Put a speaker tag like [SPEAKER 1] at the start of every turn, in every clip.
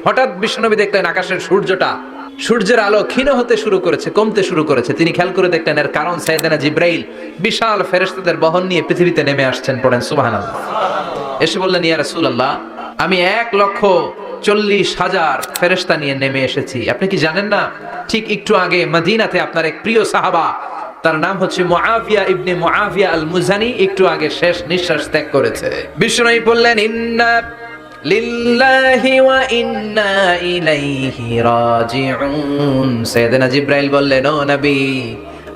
[SPEAKER 1] হঠাৎ বিশ্বনবী দেখলেন আকাশের সূর্যের আলো ক্ষীণ হতে শুরু করেছে, কমতে শুরু করেছে। তিনি খেয়াল করে দেখলেন এর কারণ সাইয়েদনা জিবরাইল বিশাল ফেরেশতাদের বহন নিয়ে পৃথিবীতে নেমে আসছেন। পড়েন সুবহানাল্লাহ। এসে বললেন, ইয়া রাসূলুল্লাহ, আমি 1,40,000 ফেরেশতা নিয়ে নেমে এসেছি। আপনি কি জানেন না, ঠিক একটু আগে মদিনাতে আপনার এক প্রিয় সাহাবা, তার নাম হচ্ছে মুআবিয়া ইবনে মুআবিয়া আল মুজানি, একটু আগে শেষ নিঃশ্বাস ত্যাগ করেছে। বিশ্বনবী বললেন, ইন্না লিল্লাহি ওয়া ইন্না ইলাইহি রাজিউন। সাইয়েদনা জিবরাইল বললেন, ও নবী,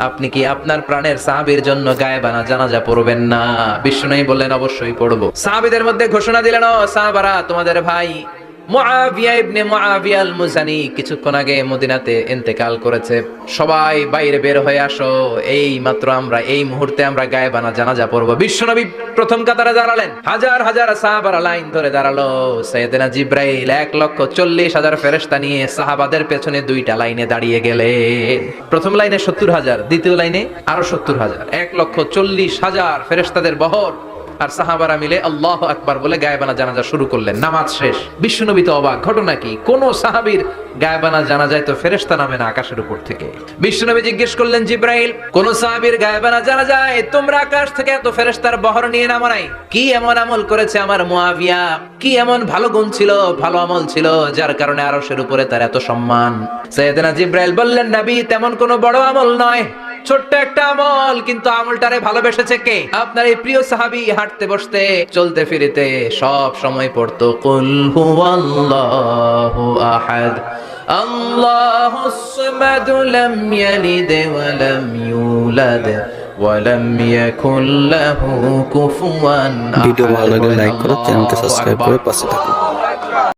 [SPEAKER 1] আপনি কি আপনার প্রাণের সাহাবীর জন্য গায়েবানা জানাজা পড়বেন না? বিশ্বনবী বললেন, অবশ্যই পড়ব। সাহাবীদের মধ্যে ঘোষণা দিলেন, ও সাহাবারা, তোমাদের ভাই মুআবিয়া ইবনে মুআবিয়া আল মুজানি কিছুক্ষণ আগে মদিনাতে ইন্তেকাল করেছে। সবাই বাইরে বের হয়ে আসো, এই মাত্র আমরা এই মুহূর্তে আমরা গায়েবানা জানাজা পড়ব। বিশ্বনবী প্রথম কাতারে দাঁড়ালেন, হাজার হাজার সাহাবারা লাইন ধরে দাঁড়ালো। সাইয়েদনা জিবরাইল 1,40,000 ফেরেশতা নিয়ে সাহাবাদের পেছনে দুইটা লাইনে দাঁড়িয়ে গেলেন। প্রথম লাইনে 70,000, দ্বিতীয় লাইনে আরো 70,000, 1,40,000 ফেরেশতাদের বহর। আর সাহাবারা মিলে আল্লাহু আকবার বলে গায়েবানা জানাজা শুরু করলেন। নামাজ শেষ। বিশ্বনবী তো অবাক, ঘটনা কি? কোন সাহাবীর গায়েবানা জানাজায় তো ফেরেশতা নামে না আকাশের উপর থেকে। বিশ্বনবী জিজ্ঞেস করলেন, জিবরাইল, কোন সাহাবীর গায়েবানা জানাজায় তোমরা আকাশ থেকে এত ফেরেশতার বহর নিয়ে নামো নাই? কি এমন আমল করেছে আমার মুআবিয়া? কি এমন ভালো গুণ ছিল, ভালো আমল ছিল, যার কারণে আরশের উপরে তার এত সম্মান? সাইয়েদনা জিবরাইল বললেন, নবী, তেমন কোনো বড় আমল নয়, ছোট্ট একটা আমল, কিন্তু আমলটারে ভালোবেসেছে কে? আপনার এই প্রিয় সাহাবী হাঁটতে বসতে চলতে ফিরিতে সব সময় পড়তো, কুল হুয়াল্লাহু আহাদ আল্লাহুস সামাদ লাম ইয়ালিদ ওয়া লাম ইউলাদ ওয়া লাম ইয়াকুল লাহু কুফুয়ান আহাদ।
[SPEAKER 2] ভিডিও ভালো লাগলে লাইক করো, চ্যানেলকে সাবস্ক্রাইব করে পাশে থাকো।